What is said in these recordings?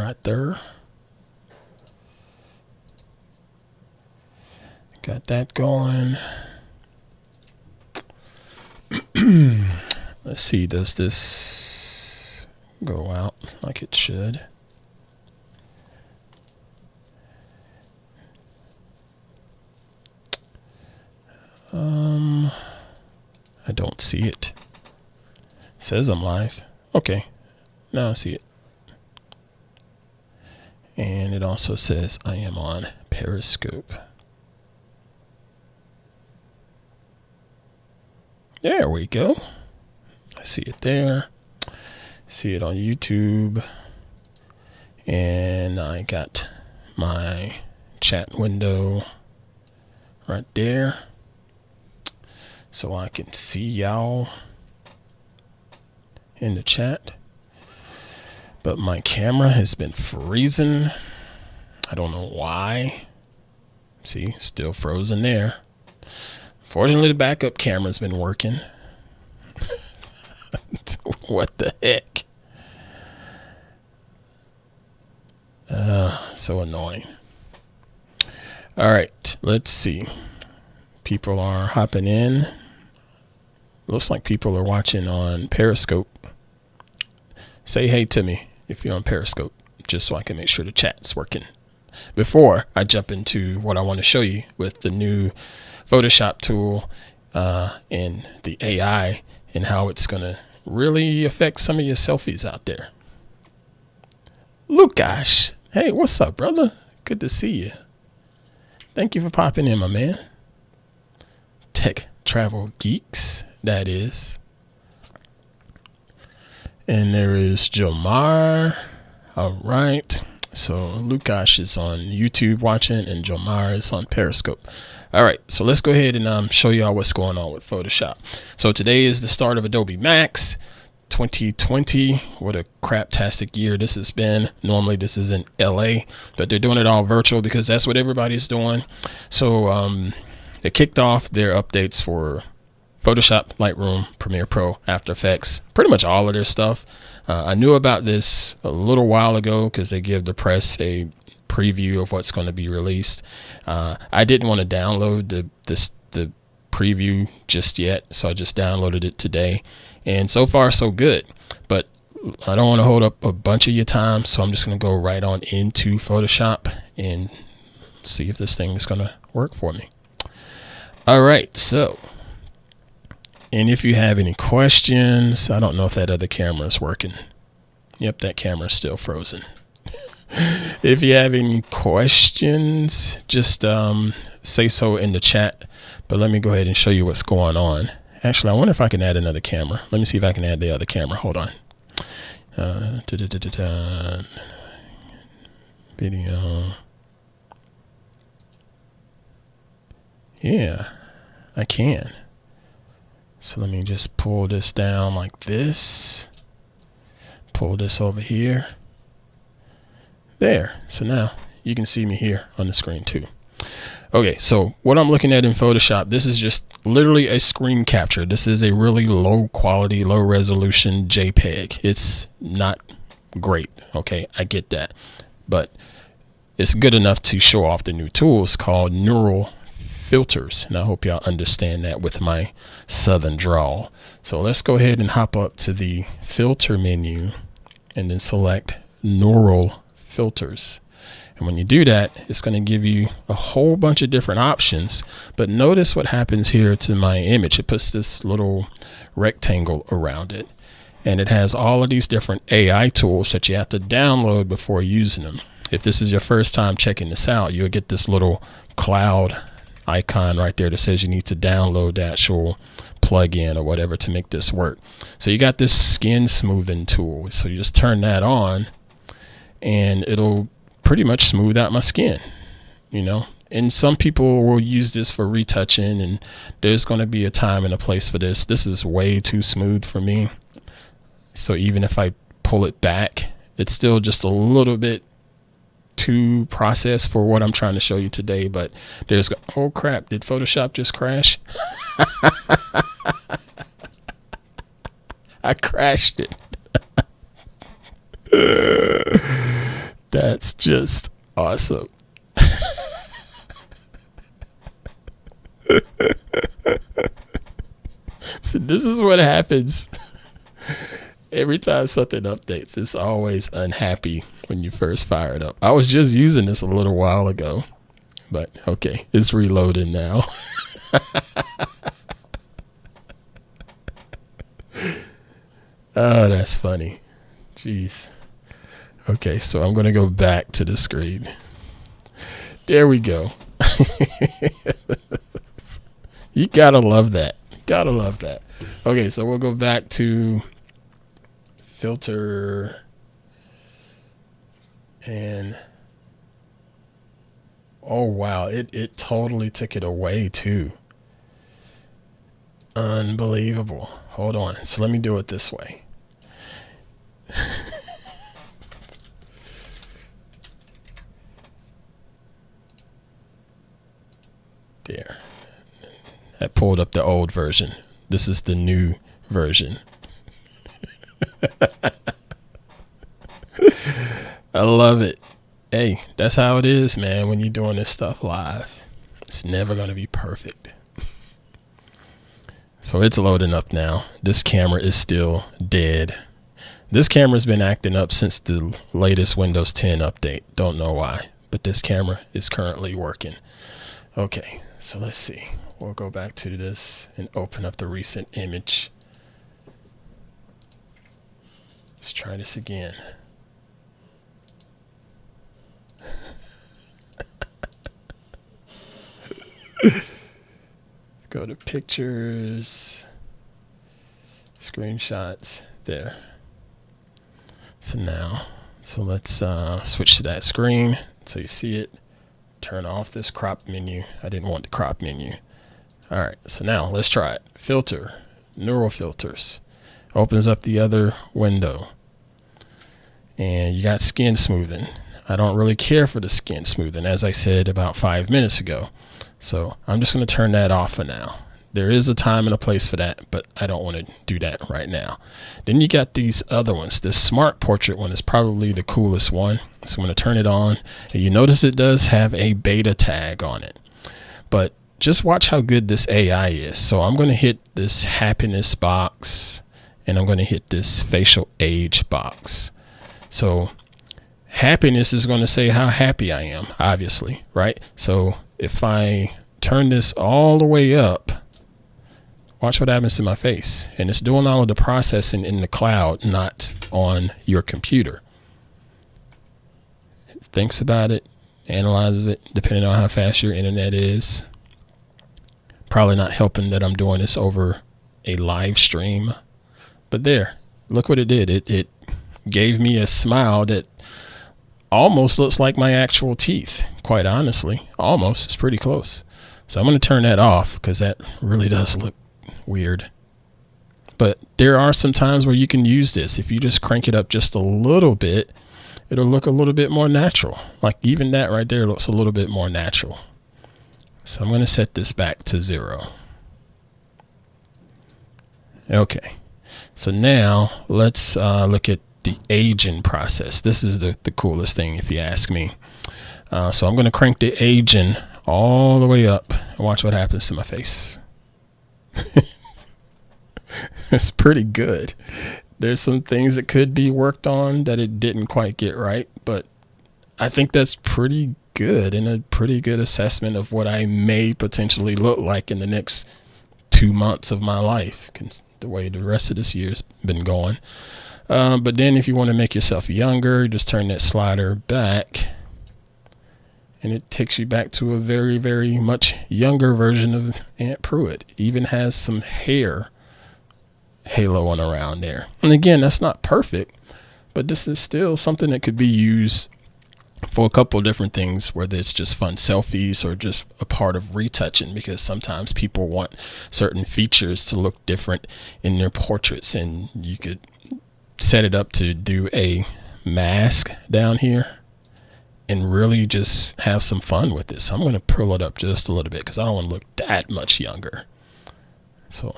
right there. Got that going. Let's see, does this go out like it should? I don't see it. It says I'm live. Okay, now I see it. And it also says I am on Periscope. There we go. I see it there. See it on YouTube. And I got my chat window right there, so I can see y'all in the chat. But my camera has been freezing. I don't know why. See, still frozen there. Fortunately, the backup camera's been working. What the heck? So annoying. All right, let's see. People are hopping in. Looks like people are watching on Periscope. Say hey to me if you're on Periscope, just so I can make sure the chat's working before I jump into what I want to show you with the new Photoshop tool and the AI and how it's going to really affect some of your selfies out there. Lukash, hey, what's up, brother? Good to see you. Thank you for popping in, my man. Tech Travel Geeks, that is. And there is Jomar. All right. So Lukash is on YouTube watching and Jomar is on Periscope. All right. So let's go ahead and show y'all what's going on with Photoshop. So today is the start of Adobe Max 2020. What a craptastic year this has been. Normally this is in LA, but they're doing it all virtual because that's what everybody's doing. So they kicked off their updates for Photoshop, Lightroom, Premiere Pro, After Effects, pretty much all of their stuff. I knew about this a little while ago because they give the press a preview of what's going to be released. I didn't want to download the preview just yet, so I just downloaded it today. And so far, so good. But I don't want to hold up a bunch of your time, so I'm just going to go right on into Photoshop and see if this thing is going to work for me. All right, so. And if you have any questions, I don't know if that other camera is working. Yep, that camera is still frozen. If you have any questions, just say so in the chat. But let me go ahead and show you what's going on. Actually, I wonder if I can add another camera. Let me see if I can add the other camera. Hold on. Video. Yeah, I can. So let me just pull this down like this. Pull this over here. There. So now you can see me here on the screen too. Okay, so what I'm looking at in Photoshop, this is just literally a screen capture. This is a really low quality, low resolution JPEG. It's not great. Okay, I get that. But it's good enough to show off the new tools called neural filters, and I hope y'all understand that with my southern drawl. So let's go ahead and hop up to the filter menu and then select neural filters. And when you do that, it's going to give you a whole bunch of different options. But notice what happens here to my image. It puts this little rectangle around it, and it has all of these different AI tools that you have to download before using them. If this is your first time checking this out, you'll get this little cloud icon right there that says you need to download the actual plug-in or whatever to make this work. So you got this skin smoothing tool. So you just turn that on and it'll pretty much smooth out my skin, you know. And some people will use this for retouching, and there's going to be a time and a place for this. This is way too smooth for me. So even if I pull it back, it's still just a little bit too processed for what I'm trying to show you today. But there's, oh crap, did Photoshop just crash? I crashed it. That's just awesome. So this is what happens every time something updates. It's always unhappy when you first fire it up. I was just using this a little while ago, but okay, it's reloading now. Oh, that's funny. Jeez. Okay, so I'm going to go back to the screen. There we go. You gotta love that. Gotta love that. Okay, so we'll go back to filter and oh wow, it totally took it away too. Unbelievable. Hold on. So let me do it this way. There. I pulled up the old version. This is the new version. I love it. Hey, that's how it is, man, when you're doing this stuff live. It's never going to be perfect. So it's loading up now. This camera is still dead. This camera's been acting up since the latest Windows 10 update. Don't know why, but this camera is currently working. Okay, so let's see. We'll go back to this and open up the recent image. Let's try this again. Go to pictures, screenshots, there. So now, let's switch to that screen so you see it. Turn off this crop menu. I didn't want the crop menu. All right, so now let's try it. Filter, neural filters. Opens up the other window. And you got skin smoothing. I don't really care for the skin smoothing, as I said about 5 minutes ago. So I'm just going to turn that off for now. There is a time and a place for that, but I don't want to do that right now. Then you got these other ones. This smart portrait one is probably the coolest one. So I'm going to turn it on. And you notice it does have a beta tag on it. But just watch how good this AI is. So I'm going to hit this happiness box and I'm going to hit this facial age box. So happiness is going to say how happy I am, obviously, right? So if I turn this all the way up, watch what happens to my face. And it's doing all of the processing in the cloud, not on your computer. It thinks about it, analyzes it, depending on how fast your internet is. Probably not helping that I'm doing this over a live stream. But there, look what it did. It gave me a smile that almost looks like my actual teeth, quite honestly. Almost. It's pretty close. So I'm going to turn that off because that really does look weird. But there are some times where you can use this. If you just crank it up just a little bit, it'll look a little bit more natural. Like even that right there looks a little bit more natural. So I'm going to set this back to 0. Okay. So now let's look at the aging process. This is the coolest thing if you ask me. So I'm going to crank the aging all the way up and watch what happens to my face. It's pretty good. There's some things that could be worked on that it didn't quite get right, but I think that's pretty good and a pretty good assessment of what I may potentially look like in the next 2 months of my life, the way the rest of this year's been going. But then if you want to make yourself younger, just turn that slider back and it takes you back to a very, very much younger version of Ant Pruitt. Even has some hair haloing around there. And again, that's not perfect, but this is still something that could be used for a couple of different things, whether it's just fun selfies or just a part of retouching, because sometimes people want certain features to look different in their portraits, and you could set it up to do a mask down here and really just have some fun with this. So I'm going to pull it up just a little bit because I don't want to look that much younger. So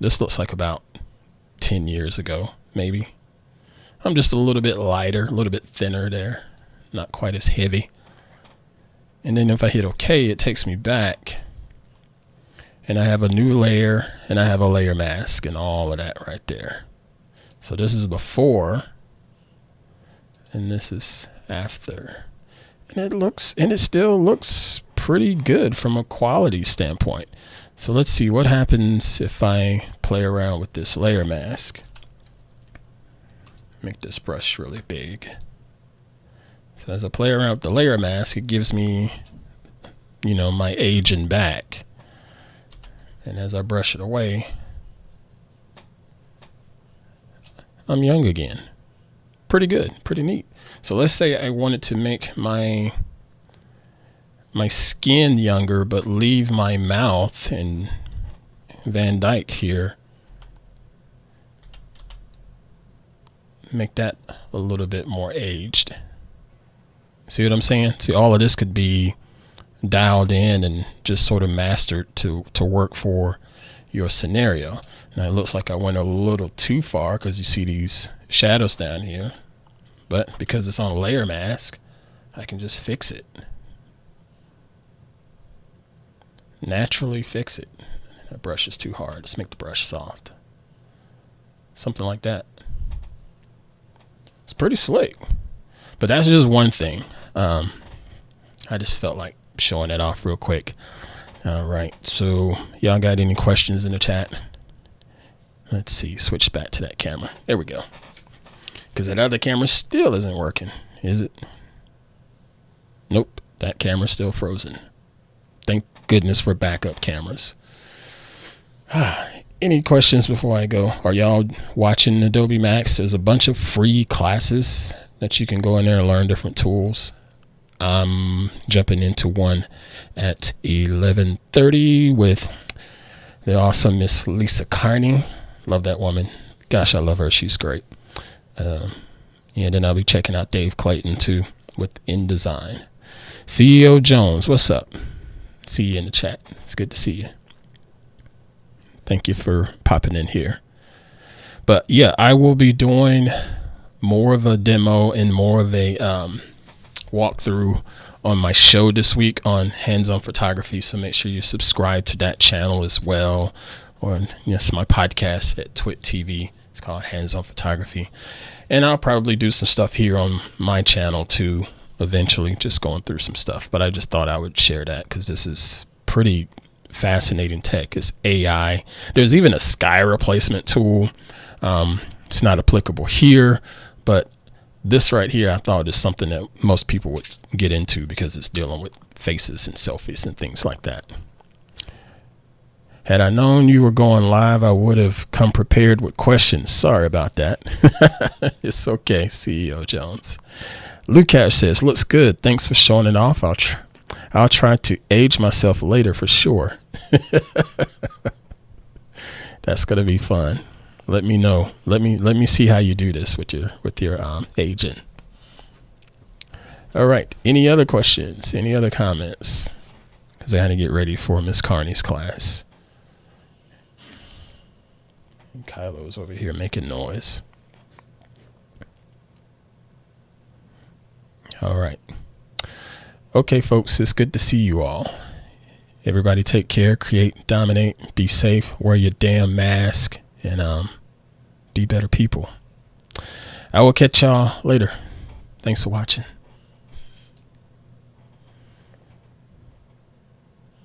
this looks like about 10 years ago, maybe. I'm just a little bit lighter, a little bit thinner there. not quite as heavy. And then if I hit OK, it takes me back. And I have a new layer, and I have a layer mask and all of that right there. So this is before, and this is after. And it still looks pretty good from a quality standpoint. So let's see what happens if I play around with this layer mask. Make this brush really big. So as I play around with the layer mask, it gives me, my aging back. And as I brush it away, I'm young again. Pretty good, pretty neat. So let's say I wanted to make my skin younger, but leave my mouth and Van Dyke here. Make that a little bit more aged. See what I'm saying? See, all of this could be dialed in and just sort of mastered to work for your scenario. Now it looks like I went a little too far because you see these shadows down here, but because it's on a layer mask, I can just fix it. Naturally fix it. That brush is too hard. Let's make the brush soft. Something like that. It's pretty slick, but that's just one thing. I just felt like showing it off real quick. All right, so y'all got any questions in the chat? Let's see, switch back to that camera. There we go. Because that other camera still isn't working, is it? Nope, that camera's still frozen. Thank goodness for backup cameras. Any questions before I go? Are y'all watching Adobe Max? There's a bunch of free classes that you can go in there and learn different tools. I'm jumping into one at 11:30 with the awesome Miss Lisa Carney. Love that woman. Gosh, I love her. She's great. And then I'll be checking out Dave Clayton too with InDesign. CEO Jones, what's up? See you in the chat. It's good to see you. Thank you for popping in here. But yeah, I will be doing more of a demo and more of a walkthrough on my show this week on hands-on photography. So make sure you subscribe to that channel as well. Or yes, my podcast at Twit TV. It's called Hands-on Photography. And I'll probably do some stuff here on my channel too, eventually, just going through some stuff. But I just thought I would share that because this is pretty fascinating tech. It's AI. There's even a sky replacement tool. It's not applicable here, but this right here, I thought is something that most people would get into because it's dealing with faces and selfies and things like that. Had I known you were going live, I would have come prepared with questions. Sorry about that. It's okay, CEO Jones. Lukash says, looks good. Thanks for showing it off. I'll try to age myself later for sure. That's going to be fun. Let me know. Let me see how you do this with your agent. All right. Any other questions? Any other comments? Because I had to get ready for Miss Carney's class. And Kylo's over here making noise. All right. Okay, folks. It's good to see you all. Everybody take care. Create, dominate. Be safe. Wear your damn mask. And be better people. I will catch y'all later. Thanks for watching.